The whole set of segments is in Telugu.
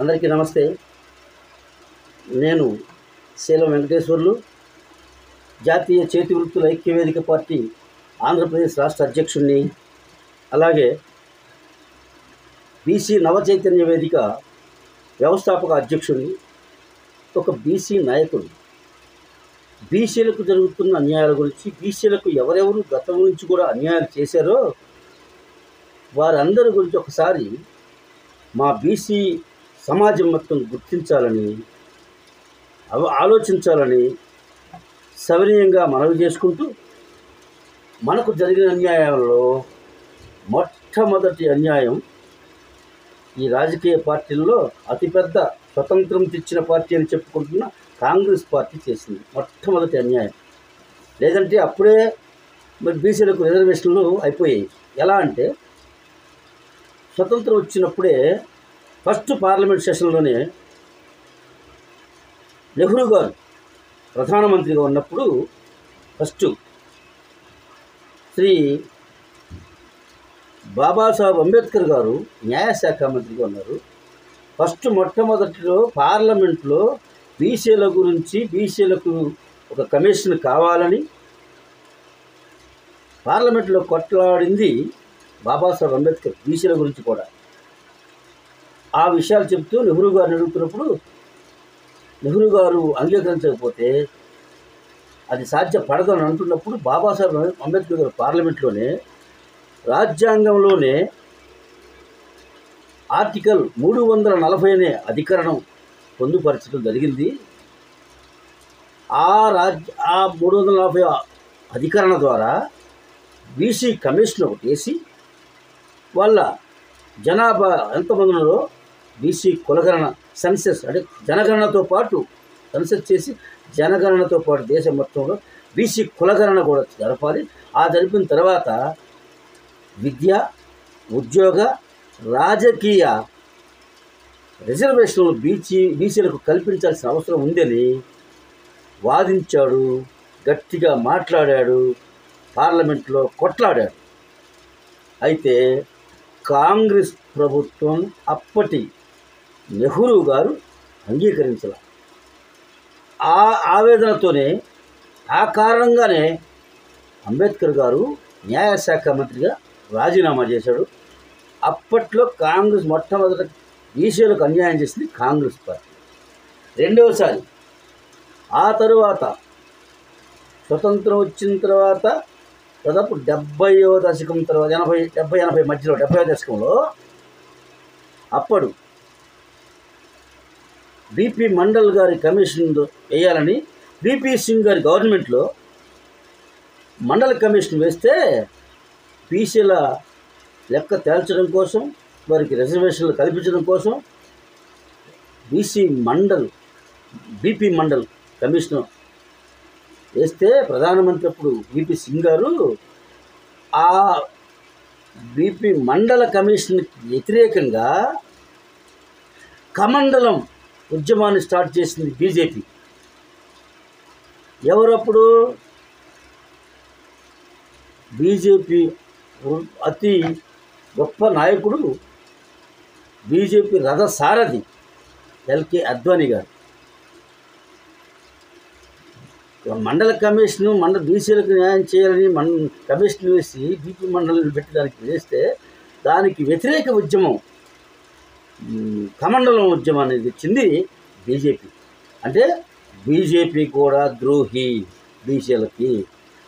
అందరికీ నమస్తే. నేను శీలం వెంకటేశ్వర్లు, జాతీయ చేతి వృత్తుల ఐక్యవేదిక పార్టీ ఆంధ్రప్రదేశ్ రాష్ట్ర అధ్యక్షుడిని, అలాగే బీసీ నవచైతన్య వేదిక వ్యవస్థాపక అధ్యక్షుడిని, ఒక బీసీ నాయకుడు. బీసీలకు జరుగుతున్న అన్యాయాల గురించి, బీసీలకు ఎవరెవరు గతం నుంచి కూడా అన్యాయాలు చేశారో వారందరి గురించి ఒకసారి మా బీసీ సమాజం మొత్తం గుర్తించాలని, ఆలోచించాలని సవినయంగా మనవి చేసుకుంటూ, మనకు జరిగిన అన్యాయాలలో మొట్టమొదటి అన్యాయం ఈ రాజకీయ పార్టీల్లో అతిపెద్ద స్వతంత్రం తెచ్చిన పార్టీ అని చెప్పుకుంటున్న కాంగ్రెస్ పార్టీ చేసింది మొట్టమొదటి అన్యాయం. లేదంటే అప్పుడే మరి బీసీలకు రిజర్వేషన్లు అయిపోయాయి. ఎలా అంటే స్వతంత్రం వచ్చినప్పుడే ఫస్ట్ పార్లమెంట్ సెషన్లోనే నెహ్రూ గారు ప్రధానమంత్రిగా ఉన్నప్పుడు ఫస్ట్ శ్రీ బాబాసాహెబ్ అంబేద్కర్ గారు న్యాయశాఖ మంత్రిగా ఉన్నారు. మొట్టమొదటిలో పార్లమెంట్లో బీసీల గురించి, బీసీలకు ఒక కమిషన్ కావాలని పార్లమెంట్లో కొట్లాడింది బాబాసాహెబ్ అంబేద్కర్, బీసీల గురించి కూడా. ఆ విషయాలు చెప్తూ నెహ్రూ గారిని అడుగుతున్నప్పుడు నెహ్రూ గారు అంగీకరించకపోతే అది సాధ్యపడదని అంటున్నప్పుడు బాబాసాహెబ్ అంబేద్కర్ గారు పార్లమెంట్లోనే రాజ్యాంగంలోనే ఆర్టికల్ 340 అనే అధికరణం పొందుపరచడం జరిగింది. ఆ 340 అధికరణ ద్వారా బీసీ కమిషన్ ఒకటి వేసి వాళ్ళ జనాభా ఎంతమంది ఉన్నారో బీసీ కులగణన సెన్సెస్, అంటే జనగణనతో పాటు సెన్సెస్ చేసి జనగణనతో పాటు దేశం మొత్తంలో బీసీ కులగణన కూడా జరపాలి. ఆ జరిపిన తర్వాత విద్య, ఉద్యోగ, రాజకీయ రిజర్వేషన్లు బీసీలకు కల్పించాల్సిన అవసరం ఉందని వాదించాడు, గట్టిగా మాట్లాడాడు, పార్లమెంట్లో కొట్లాడాడు. అయితే కాంగ్రెస్ ప్రభుత్వం అప్పటి నెహ్రూ గారు అంగీకరించాల. ఆ ఆవేదనతోనే, ఆ కారణంగానే అంబేద్కర్ గారు న్యాయశాఖ మంత్రిగా రాజీనామా చేశాడు. అప్పట్లో కాంగ్రెస్ మొట్టమొదట బీసీలకు అన్యాయం చేసింది కాంగ్రెస్ పార్టీ. రెండవసారి ఆ తరువాత స్వతంత్రం వచ్చిన తర్వాత దాదాపు 70వ దశకం తర్వాత 70-80 మధ్యలో 70వ దశకంలో అప్పుడు బీపీ మండల్ గారి కమిషన్ వేయాలని బీపీ సింగ్ గారి గవర్నమెంట్లో మండల కమిషన్ వేస్తే బీసీల లెక్క తేల్చడం కోసం, వారికి రిజర్వేషన్లు కల్పించడం కోసం బీపీ మండల్ కమిషన్ వేస్తే ప్రధానమంత్రి అప్పుడు బీపీ సింగ్ గారు ఆ బీపీ మండల కమిషన్కి వ్యతిరేకంగా కమండలం ఉద్యమాన్ని స్టార్ట్ చేసింది బీజేపీ. ఎవరప్పుడు? బీజేపీ అతి గొప్ప నాయకుడు, బీజేపీ రథసారథి ఎల్కే అద్వానీ గారు. మండల కమిషను బీసీలకు న్యాయం చేయాలని కమిషన్ వేసి బీపీ మండలిని పెట్టి దానికి వేస్తే దానికి వ్యతిరేక ఉద్యమం కమండలం ఉద్యమాన్ని తెచ్చింది బీజేపీ. అంటే బీజేపీ కూడా ద్రోహి బీసీలకి,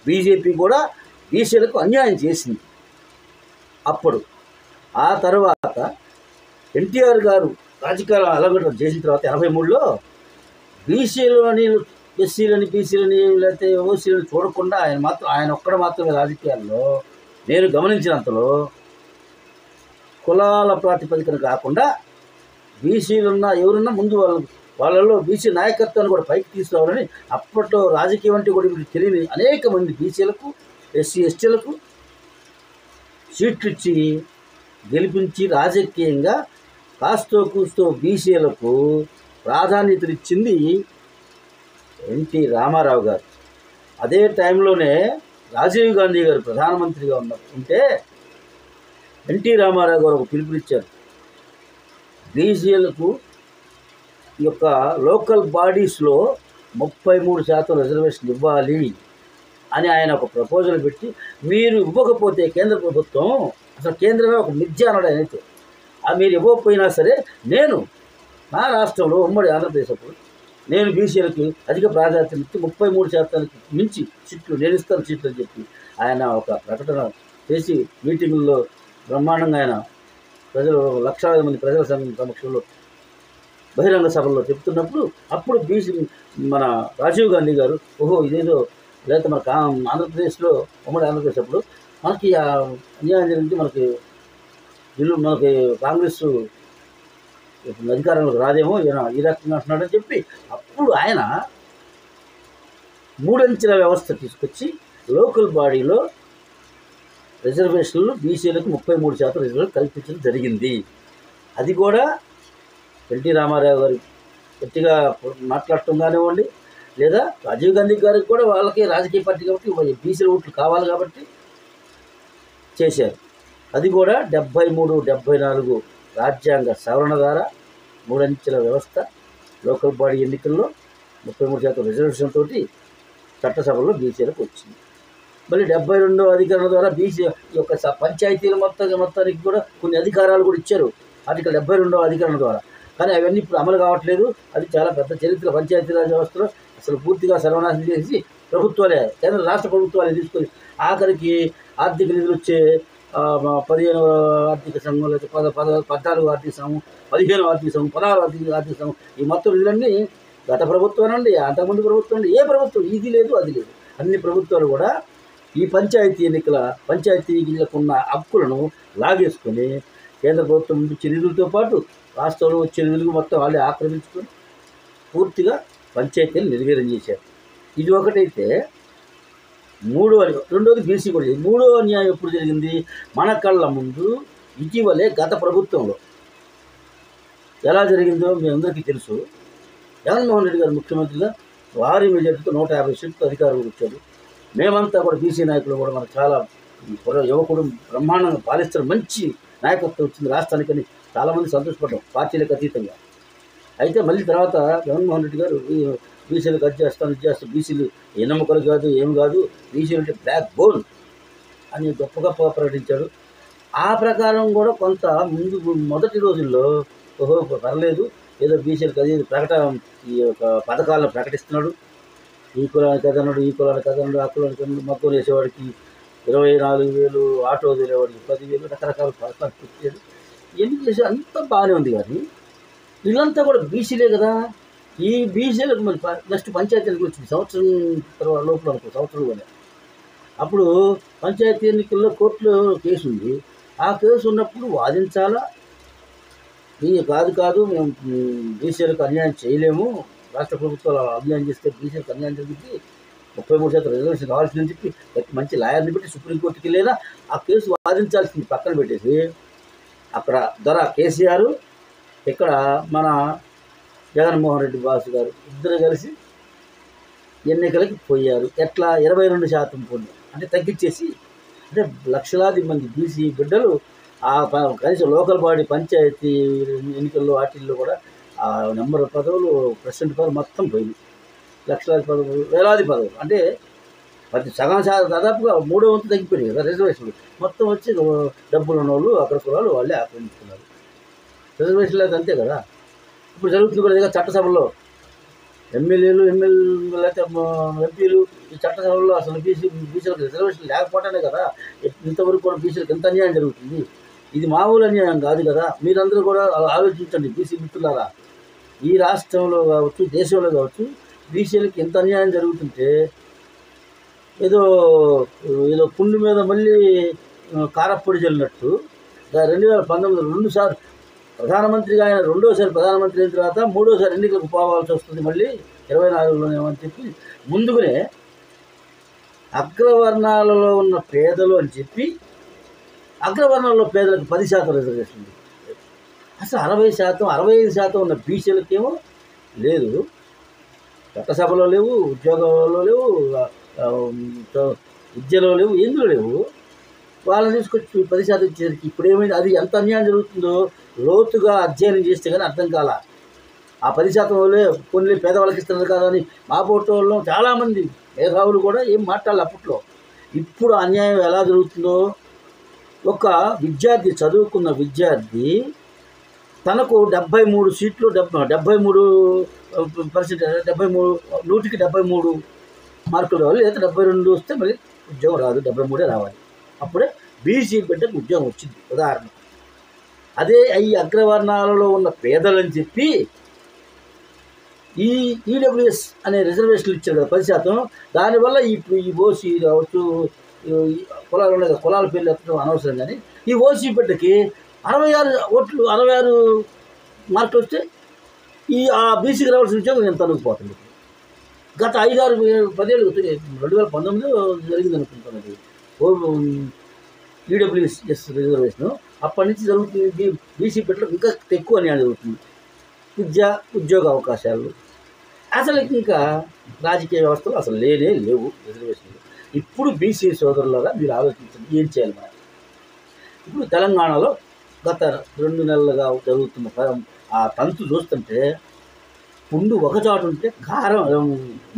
బీజేపీ కూడా బీసీలకు అన్యాయం చేసింది అప్పుడు. ఆ తర్వాత ఎన్టీఆర్ గారు రాజకీయాలు అలగడం చేసిన తర్వాత 83లో బీసీలని, ఎస్సీలని, బీసీలని, లేకపోతే ఓసీలని చూడకుండా ఆయన ఒక్కడ మాత్రమే రాజకీయాల్లో నేను గమనించినంతలో కులాల ప్రాతిపదికన కాకుండా బీసీలున్నా ఎవరున్నా ముందు వాళ్ళలో బీసీ నాయకత్వాన్ని కూడా పైకి తీసుకురావాలని అప్పట్లో రాజకీయం అంటే కూడా ఇప్పుడు తెలియని అనేక మంది బీసీలకు, ఎస్సీలకు సీట్లు ఇచ్చి గెలిపించి రాజకీయంగా కాస్తో కూస్తో బీసీలకు ప్రాధాన్యతనిచ్చింది ఎన్టీ రామారావు గారు. అదే టైంలోనే రాజీవ్ గాంధీ గారు ప్రధానమంత్రిగా ఉంటే ఎన్టీ రామారావు గారు ఒక పిలుపునిచ్చారు, బీసీలకు ఈ యొక్క లోకల్ బాడీస్లో 33% రిజర్వేషన్ ఇవ్వాలి అని ఆయన ఒక ప్రపోజల్ పెట్టి, మీరు ఇవ్వకపోతే కేంద్ర ప్రభుత్వం, అసలు కేంద్రమే ఒక మిథ్య అన్నాడు ఆయనైతే, మీరు ఇవ్వకపోయినా సరే నేను నా రాష్ట్రంలో ఉమ్మడి ఆంధ్రప్రదేశ్ అప్పుడు నేను బీసీలకి అధిక ప్రాధాన్యత ఇచ్చి 33% మించి సీట్లు నేను ఇస్తాను సీట్లు అని చెప్పి ఆయన ఒక ప్రకటన చేసి మీటింగుల్లో బ్రహ్మాండంగా ఆయన ప్రజలు లక్షలాది మంది ప్రజల సమక్షంలో బహిరంగ సభల్లో చెప్తున్నప్పుడు అప్పుడు బీసీ మన రాజీవ్ గాంధీ గారు ఓహో ఇదేదో లేకపోతే మన ఆంధ్రప్రదేశ్లో ఉమ్మడి ఆంధ్రప్రదేశ్ అప్పుడు మనకి అన్యాయం జరిగింది, మనకి కాంగ్రెస్ అధికారంలోకి రాదేమో ఈయన ఈ రకంగా అంటున్నాడని చెప్పి అప్పుడు ఆయన 3 అంచెల వ్యవస్థ తీసుకొచ్చి లోకల్ బాడీలో రిజర్వేషన్లు బీసీలకు 33% రిజర్వేషన్ కల్పించడం జరిగింది. అది కూడా ఎన్టీ రామారావు గారు గట్టిగా మాట్లాడటం కానివ్వండి, లేదా రాజీవ్ గాంధీ గారికి కూడా వాళ్ళకి రాజకీయ పార్టీ కాబట్టి బీసీల ఓట్లు కావాలి కాబట్టి చేశారు. అది కూడా 73, 74 రాజ్యాంగ సవరణ ద్వారా 3 అంచెల వ్యవస్థ లోకల్ బాడీ ఎన్నికల్లో 33% రిజర్వేషన్ తోటి చట్టసభలో బీసీలకు వచ్చింది. మళ్ళీ 72వ అధికరణ ద్వారా బీసీ యొక్క పంచాయతీల మొత్తానికి కూడా కొన్ని అధికారాలు కూడా ఇచ్చారు ఆర్టికల్ 72వ అధికరణ ద్వారా. కానీ అవన్నీ ఇప్పుడు అమలు కావట్లేదు. అది చాలా పెద్ద చరిత్ర. పంచాయతీరాజ్ వ్యవస్థలో అసలు పూర్తిగా సర్వనాశనం చేసి ప్రభుత్వాలే, కేంద్ర రాష్ట్ర ప్రభుత్వాలే తీసుకొని ఆఖరికి ఆర్థిక నిధులు వచ్చే 15వ ఆర్థిక సంఘం, లేకపోతే 14వ ఆర్థిక సంఘం, 15వ ఆర్థిక సంఘం, 16వ ఆర్థిక సంఘం, ఈ మొత్తం నిధులన్నీ గత ప్రభుత్వం అండి, అంతకుముందు ప్రభుత్వం అండి, ఏ ప్రభుత్వం ఇది లేదు అది లేదు, అన్ని ప్రభుత్వాలు కూడా ఈ పంచాయతీలకు ఉన్న హక్కులను లాగేసుకొని కేంద్ర ప్రభుత్వం ఇచ్చే నిధులతో పాటు రాష్ట్రంలో వచ్చే నిధులు మొత్తం వాళ్ళే ఆక్రమించుకొని పూర్తిగా పంచాయతీలు నిర్వీర్యం చేశారు. ఇది ఒకటైతే రెండోది బీసీ కూడా. మూడో అన్యాయం ఎప్పుడు జరిగింది? మన కళ్ళ ముందు ఇటీవలే గత ప్రభుత్వంలో ఎలా జరిగిందో మీ అందరికీ తెలుసు. జగన్మోహన్ రెడ్డి గారు ముఖ్యమంత్రిగా భారీ మెజార్టీతో 150 సీట్లు అధికారంలోకి వచ్చాడు. మేమంతా కూడా బీసీ నాయకులు కూడా మనకు చాలా యువకుడు బ్రహ్మాండంగా పాలిస్తారు, మంచి నాయకత్వం వచ్చింది రాష్ట్రానికని చాలామంది సంతోషపడ్డాం పార్టీలకు అతీతంగా. అయితే మళ్ళీ తర్వాత జగన్మోహన్ రెడ్డి గారు బీసీలకు అది చేస్తాను ఇది చేస్తాను, బీసీలు ఎన్నమ్మకలు కాదు ఏం కాదు, బీసీలు అంటే బ్యాక్ బోన్ అని గొప్పగా ప్రకటించాడు. ఆ ప్రకారం కూడా కొంత మొదటి రోజుల్లో ఓహో పర్లేదు ఏదో బీసీలకు అది ఈ యొక్క పథకాలను ప్రకటిస్తున్నాడు, ఈ కులానికి కదన్నాడు, ఈ కులానికి కదన్నాడు, ఆ కులానికి కదన్నాడు, మక్కువ వేసేవాడికి 24,000, ఆటో వేరేవాడికి 10,000, రకరకాల పథకాలు పెట్టాడు. ఎన్ని చేసి అంతా బాగానే ఉంది. కానీ వీళ్ళంతా కూడా బీసీలే కదా. ఈ బీసీలకు మరి నెక్స్ట్ పంచాయతీ వచ్చింది సంవత్సరం తర్వాత లోపల అనుకో, సంవత్సరంలోనే. అప్పుడు పంచాయతీ ఎన్నికల్లో కోర్టులో కేసు ఉంది. ఆ కేసు ఉన్నప్పుడు వాదించాలా, కాదు మేము బీసీలకు అన్యాయం చేయలేము, రాష్ట్ర ప్రభుత్వాలు అన్యాయం చేస్తే బీసీలకు అన్యాయం జరిగింది, 33% రిజర్వేషన్ కావాల్సిందని చెప్పి మంచి లాయర్ని పెట్టి సుప్రీంకోర్టుకి వెళ్ళేలా ఆ కేసు వాదించాల్సింది పక్కన పెట్టేసి అక్కడ ధర కేసీఆర్, ఇక్కడ మన జగన్మోహన్ రెడ్డి బాసు గారు ఇద్దరు కలిసి ఎన్నికలకి పోయారు. ఎట్లా 22% పోయింది అంటే తగ్గించేసి, అంటే లక్షలాది మంది బీసీ బిడ్డలు కనీసం లోకల్ బాడీ పంచాయతీ ఎన్నికల్లో వాటిల్లో కూడా ఆ నెంబర్ పదవులు ప్రెసిడెంట్ పదవులు మొత్తం పోయింది. లక్షలాది పదవులు, వేలాది పదవులు, అంటే సగం దాదాపుగా 3వ వంతు తగ్గిపోయినాయి కదా రిజర్వేషన్లు. మొత్తం వచ్చి డబ్బులు ఉన్న వాళ్ళు అక్కడ కులాలు వాళ్ళే ఆక్రమించుకున్నారు. రిజర్వేషన్ లేదు అంతే కదా. ఇప్పుడు జరుగుతుంది కూడా చట్టసభలో ఎమ్మెల్యేలు లేకపోతే ఎంపీలు ఈ చట్టసభలో అసలు బీసీలకు రిజర్వేషన్ లేకపోవటానే కదా ఇంతవరకు కూడా బీసీలకు ఎంత అన్యాయం జరుగుతుంది. ఇది మామూలు అన్యాయం కాదు కదా. మీరందరూ కూడా ఆలోచించండి బీసీ మిత్రులారా. ఈ రాష్ట్రంలో కావచ్చు, దేశంలో కావచ్చు, బీసీలకు ఎంత అన్యాయం జరుగుతుంటే ఏదో పుండు మీద మళ్ళీ కారప్పొడి చల్లినట్టు 2019 2సార్లు ప్రధానమంత్రిగా ఆయన, రెండోసారి ప్రధానమంత్రి అయిన తర్వాత మూడోసారి ఎన్నికలకు పోవాల్సి వస్తుంది మళ్ళీ 24లోనేమని చెప్పి ముందుగానే అగ్రవర్ణాలలో ఉన్న పేదలు అని చెప్పి అగ్రవర్ణాల్లో పేదలకు 10% రిజర్వేషన్. అసలు 60%, 65% ఉన్న బీసీలకేమో లేదు, చట్టసభలో లేవు, ఉద్యోగంలో లేవు, విద్యలో లేవు, ఎందులో లేవు. వాళ్ళని తీసుకొచ్చి 10% ఇచ్చేసరికి ఇప్పుడు ఏమైంది? అది ఎంత అన్యాయం జరుగుతుందో లోతుగా అధ్యయనం చేస్తే కానీ అర్థం కాల. ఆ 10% వాళ్ళే కొన్ని పేదవాళ్ళకి ఇస్తున్నారు కదా అని మా పోటోళ్ళు చాలామంది మేధావులు కూడా ఏం మాట్లాడాలి అప్పట్లో. ఇప్పుడు అన్యాయం ఎలా జరుగుతుందో, ఒక విద్యార్థి చదువుకున్న విద్యార్థి తనకు 73 సీట్లు 73% 100కి 73 మార్కులు రావాలి, లేదా 72 వస్తే మళ్ళీ ఉద్యోగం రాదు, 73 రావాలి. అప్పుడే బీసీ బిడ్డకు ఉద్యోగం వచ్చింది. ఉదాహరణ అదే ఈ అగ్రవర్ణాలలో ఉన్న పేదలని చెప్పి ఈ ఈడబ్ల్యూఎస్ అనే రిజర్వేషన్లు ఇచ్చారు కదా 10%. దానివల్ల ఇప్పుడు ఈ ఓసీ కావచ్చు, కులాలు ఉన్నాయి కదా, కులాల పేర్లు ఎత్తడం అనవసరం. కానీ ఈ ఓసీ బిడ్డకి 66 మార్కులు వస్తే ఆ బీసీకి రావాల్సిన ఉద్యోగం నేను తొలగిపోతుంది. గత 5-6 10 ఏళ్ళు 2019 జరిగింది అనుకుంటున్నది ఈడబ్ల్యూఎస్ రిజర్వేషను. అప్పటి నుంచి జరుగుతుంది బీసీ బిడ్డలకు ఇంకా ఎక్కువ అన్యాయం జరుగుతుంది. ఉద్యోగ అవకాశాలు అసలు ఇంకా రాజకీయ వ్యవస్థలు అసలు లేవు రిజర్వేషన్లు. ఇప్పుడు బీసీ సోదరులారా మీరు ఆలోచించండి, ఏం చేయాలి మనం. ఇప్పుడు తెలంగాణలో గత 2 నెలలుగా జరుగుతున్న ఆ తంతు చూస్తుంటే పుండు ఒకచాటు ఉంటే కారం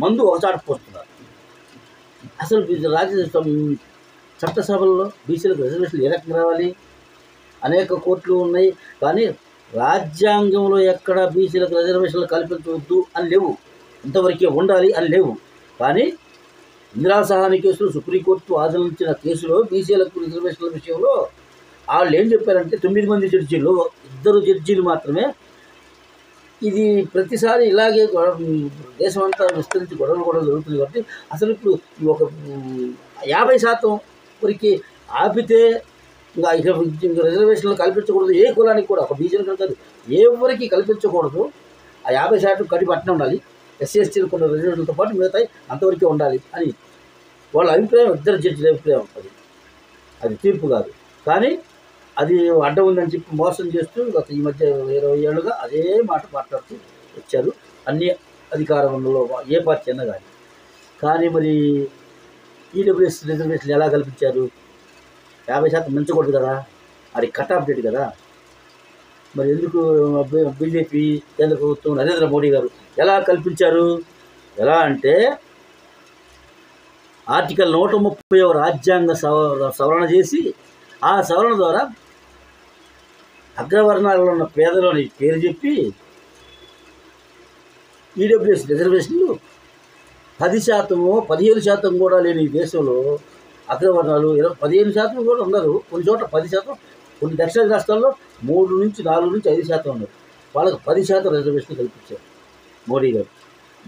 మందు ఒకచాటు పోస్తున్నారు. అసలు చట్టసభల్లో బీసీలకు రిజర్వేషన్లు ఏ రకంగా రావాలి? అనేక కోట్లు ఉన్నాయి, కానీ రాజ్యాంగంలో ఎక్కడ బీసీలకు రిజర్వేషన్లు కల్పించవద్దు అని లేవు, ఇంతవరకే ఉండాలి అని లేవు. కానీ ఇందిరా సహాని కేసులో సుప్రీంకోర్టు ఆచరించిన కేసులో బీసీలకు రిజర్వేషన్ల విషయంలో వాళ్ళు ఏం చెప్పారంటే 9 మంది జడ్జీలు 2 జడ్జీలు మాత్రమే ఇది ప్రతిసారి ఇలాగే దేశమంతా విస్తరించి గొడవలు జరుగుతుంది. కాబట్టి అసలు ఇప్పుడు ఒక 50% వరకు ఆపితే ఇక రిజర్వేషన్లు కల్పించకూడదు, ఏ కులానికి కూడా, ఒక బీసీలకు కాదు ఎవరికి కల్పించకూడదు. ఆ 50% కట్టి పట్టణం ఉండాలి, ఎస్సీ ఎస్టీలు కొన్ని రిజర్వేషన్లతో పాటు మిగతాయి అంతవరకే ఉండాలి అని వాళ్ళ అభిప్రాయం, 2 జడ్జిల అభిప్రాయం. అది తీర్పు కాదు, కానీ అది అడ్డం ఉందని చెప్పి మోసం చేస్తూ గత ఈ మధ్య 20 ఏళ్ళుగా అదే మాట మాట్లాడుతూ వచ్చారు అన్ని అధికారంలో ఏ పార్టీ అన్నా కానీ. కానీ మరి ఈడబ్ల్యూఎస్ రిజర్వేషన్లు ఎలా కల్పించారు? 50% మించకూడదు కదా, అది కట్ ఆఫ్ డేట్ కదా. మరి ఎందుకు బీజేపీ కేంద్ర ప్రభుత్వం నరేంద్ర మోడీ గారు ఎలా కల్పించారు? ఎలా అంటే ఆర్టికల్ 130 రాజ్యాంగ సవరణ చేసి, ఆ సవరణ ద్వారా అగ్రవర్ణాలలో ఉన్న పేదలోని పేరు చెప్పి ఈడబ్ల్యూఎస్ రిజర్వేషన్లు 10%, 15% కూడా లేని ఈ దేశంలో అగ్రవర్ణాలు 15% కూడా ఉన్నారు. కొన్ని చోట్ల 10%, కొన్ని దక్షిణ రాష్ట్రాల్లో 3 నుంచి 4 నుంచి 5% ఉన్నారు. వాళ్ళకి 10% రిజర్వేషన్ కల్పించారు మోడీ గారు.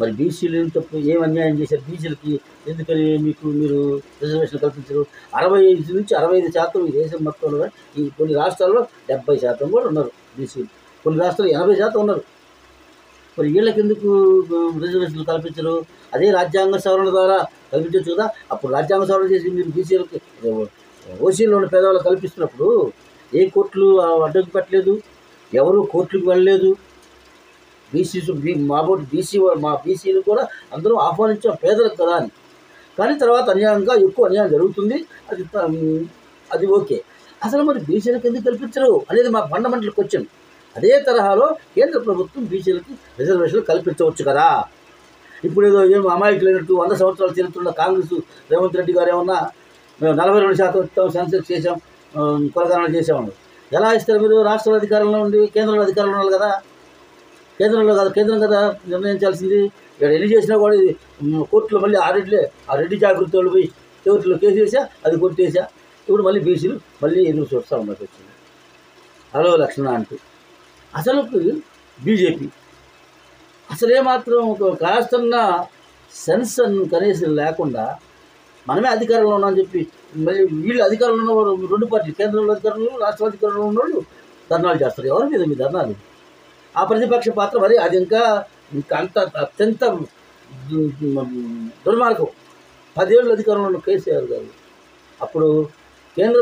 మరి బీసీలు తప్పు ఏం అన్యాయం చేశారు? బీసీలకి ఎందుకని మీరు రిజర్వేషన్ కల్పించారు? 65 నుంచి 65% ఈ దేశం మొత్తంలో, ఈ కొన్ని రాష్ట్రాల్లో 70% కూడా ఉన్నారు బీసీలు, కొన్ని రాష్ట్రాల్లో 80% ఉన్నారు. మరి వీళ్ళకి ఎందుకు రిజర్వేషన్లు కల్పించరు? అదే రాజ్యాంగ సవరణ ద్వారా కల్పించవచ్చు కదా. అప్పుడు రాజ్యాంగ సవరణ చేసి మీరు బీసీలకి ఓసీలో ఉన్న పేదవాళ్ళు కల్పిస్తున్నప్పుడు ఏ కోర్టులు అడ్డుకు పెట్టలేదు, ఎవరు కోర్టులకు వెళ్ళలేదు. మా బీసీలు కూడా అందరూ ఆహ్వానించాం పేదలకు కదా అని. కానీ తర్వాత ఎక్కువ అన్యాయం జరుగుతుంది. అది ఓకే. అసలు మరి బీసీలకు ఎందుకు కల్పించరు అనేది మా ఫండమెంటల్ క్వశ్చన్. అదే తరహాలో కేంద్ర ప్రభుత్వం బీసీలకి రిజర్వేషన్లు కల్పించవచ్చు కదా. ఇప్పుడు ఏదో అమాయకులైనట్టు 100 సంవత్సరాలు చరిత్రలో కాంగ్రెస్ రేవంత్ రెడ్డి గారు ఏమన్నా మేము 42% ఇస్తాం, సెన్సెక్స్ చేసాం, కులగణన చేసామన్నారు. ఎలా ఇస్తారు మీరు? రాష్ట్రాల అధికారంలో ఉండి కేంద్రంలో అధికారంలో ఉన్నారు కదా. కేంద్రంలో కాదు, కేంద్రం కదా నిర్ణయించాల్సింది. ఇక్కడ ఎన్ని చేసినా కూడా కోర్టులో మళ్ళీ ఆ రెడ్డి జాగృతి వాళ్ళు పోయి కోర్టులో కేసు వేసా, అది కొట్టేసా. ఇప్పుడు మళ్ళీ బీసీలు మళ్ళీ ఎదురు చూస్తూ ఉన్నట్టు వచ్చింది. హలో లక్ష్మణ అంటూ. అసలు బీజేపీ అసలేమాత్రం కాస్తున్న సెన్స్ కనీసం లేకుండా మనమే అధికారంలో ఉన్నామని చెప్పి మళ్ళీ వీళ్ళు అధికారంలో ఉన్నవారు 2 పార్టీలు, కేంద్రంలో అధికారంలో, రాష్ట్ర అధికారంలో ఉన్నవాళ్ళు ధర్నాలు చేస్తారు. ఎవరి మీద మీ ధర్నాలు? ఆ ప్రతిపక్ష పాత్ర మరి అది ఇంకా అత్యంత దుర్మార్గం. 10 ఏళ్ళు అధికారంలో ఉన్న కేసీఆర్ గారు అప్పుడు కేంద్ర